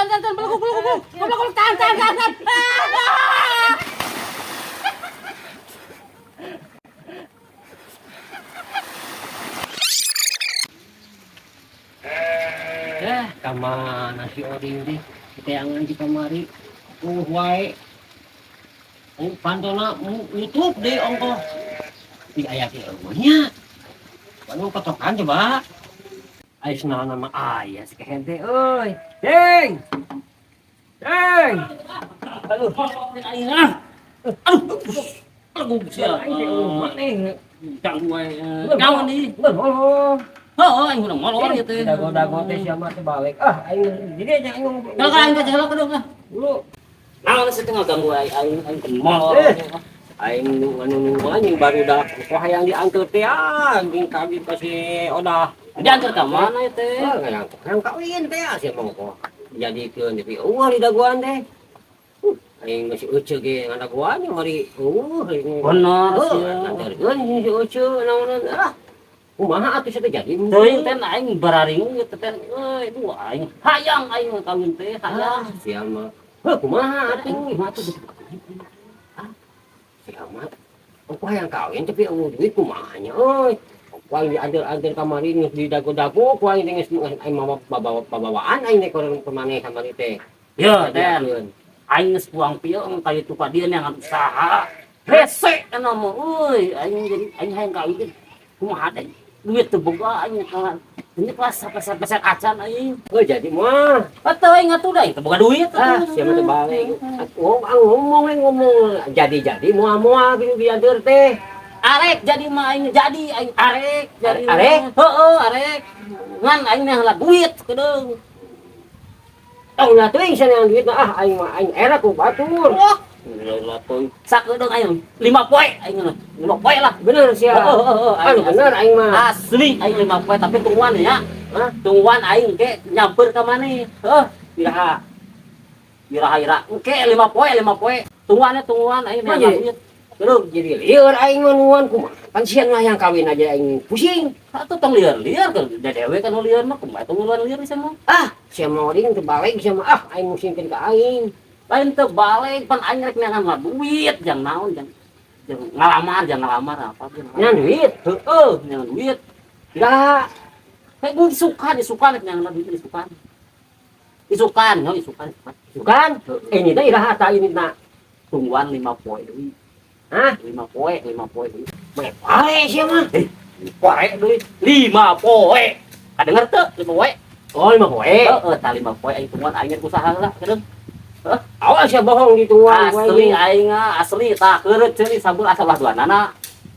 belum, tahan. Kamana si Odin di keteangan di kamari wae pantona nutup deh ongko di ayat di rumahnya baru kotokan coba ayo senang nama ayah si kehente oi deng aduh ayah aduh siapa ini gangguan kawan nih oh, anh udah molor gitu. Dago teh siapa teh balik. Aing jadi aja aing ngomong. Kalau aing teh jelek dong lah. Dulu. Naon sih tengah ganggu aing ke mall. Aing anu anjing baru dah wah yang diangkut teh anjing kami kasih odah. Diangkut ka mana teh? Yang kawin teh sia mongko. Jadikeun tapi di dagoan teh. Aing masih euceuk ge ngana dagoan mari bener sia. Nganterkeun si euceuk naon kumaha atuh teh jadi teuing teh aing bararing teh euy itu aing hayang aing kawin teh hayang sia mah heuh kumaha atuh mah tuh sia mah aku hayang kawin tapi eueuh duit kumaha nya euy ku aing diantar kamari geus di dago-dago ku aing geus aing mah babawaan aing teh ka maneh kamari teh ya teh aing geus puang pieu ka itu padieu yang usaha hese anu mah euy aing jadi aing hayang kawin kumaha teh duit tuh boga aing ini kelas sampai acan aing jadi mah atuh aing atuh da teu boga duit sia mah teu balik ngomong jadi moal gitu dianteur teh arek jadi mah aing jadi aing arek jadi heueuh arek ngan aing mah heula duit kedeung tong lah teuing cenah duit mah aing era ku batur sakedeung aing 5 poe aing 5 poe lah bener sia anu bener aing mah asli aing 5 poe tapi tungguan ya tungguan aing ke nyamper ka maneh ira ke 5 poe tungguan aing mah duit terus jadi lieur aing nuan kumaha kan sieun mah yang kawin aja aing pusing atuh tong lieur kan dewe kan lieur mah kumaha tong lieur bisa mah sia mah oding teu balik sia mah aing musingkeun ka aing lain teu balik pan aing rek neangan duit jang naon jang ngalamar apa nya duit heueuh nya duit da kayak gue disukan rek neangan duit disukan ini teh iraha ta ini na tungguan 5 poe deui 5 poe deui bae pae sia mah poe deui 5 poe kadenger teu 5 poe 5 poe heueuh tah 5 poe aing tungguan aing usaha heula kedeung awas ya bohong gitu asli aing asli tah keureut ceuri sabul asal duanana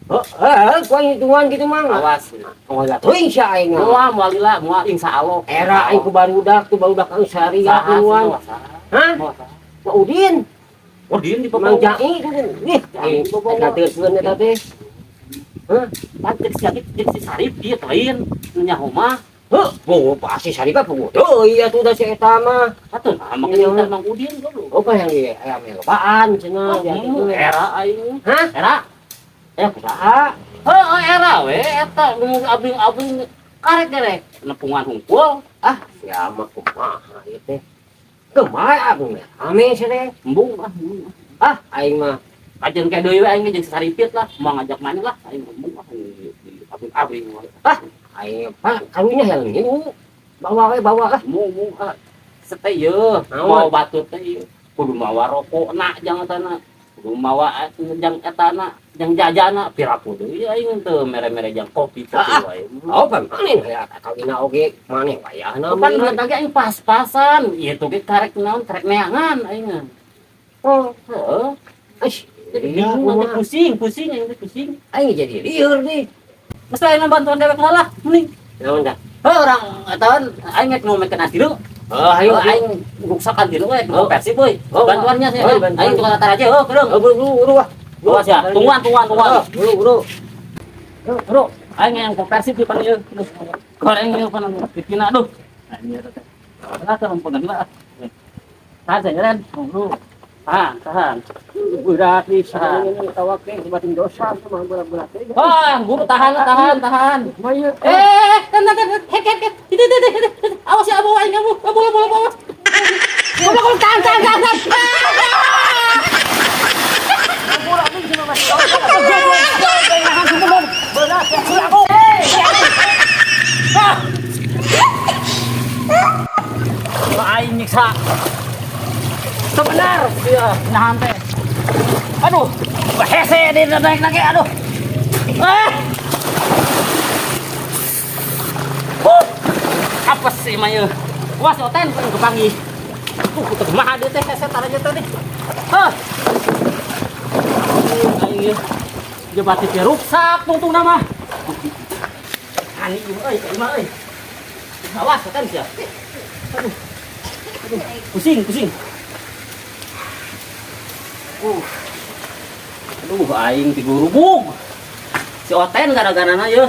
ku aing tuan gitu mah awas oh ya teuing sia aing moal insyaallah era aing ku barudak anu syariah tuan Pak Udin di Mang Jai nih aing ngateurkeun eta teh pancet si Sarip ieu lain nya homah pasti Sarip apa iya tuh dah si eta mah atuh makanya Mang Udin dulu yang di ayam lobaan cenah era aing era kusaha era we eta abing karek nepungan hungkul sia mah kumaha ieu teh kumaha abing ame cenah embung aing mah ajeun ke deui we aing jeung Saripit lah mau ngajak maneh lah aing embung abing aing kawinnya heleng bawa mau seteh yeuh mau batut teh kudu mawa rokokna jangan tanah kudu mawa jang etana jang jajana piraku deui aing teu mere-mere jang kopi teh wae pan maneh ya kawinna oge maneh wayahna pan tadi aing pas-pasan ieu tuh ge karek naon karek neangan aing heeh jadi pusing aing jadi lieur deui mesti aing bantuan dewek lah mending naon dah orang ataun aing ngek ngomekeun adilu ayo aing guksakan dilu we ke Persib euy bantuannya sih aing tukang tatar aja kedeung buru awas ya tungguan buru aing yang ke Persib di pan ieu goreng ieu pan bikin aduh anjir teh rata rumpeun lah tahan jalan buru tahan berat nih ini tawaknya sebatin dosa sama berat guru tahan hek awas ya abu aing kamu awas rusak. Sebenar dia nahan teh. Aduh, hese dia naik lagi, aduh. Apa sih maya? Wah, si Oten kan kepanggih. Tuh, kita kemana dia teh, hese tar aja tadi. Ayo, jebatnya rusak, tungtung nama. Ani euy, mah euy. Awas, Oten sia. Aduh. Pusing. Aduh, aing 3 rubuk. Si Oten gara-gara na ya.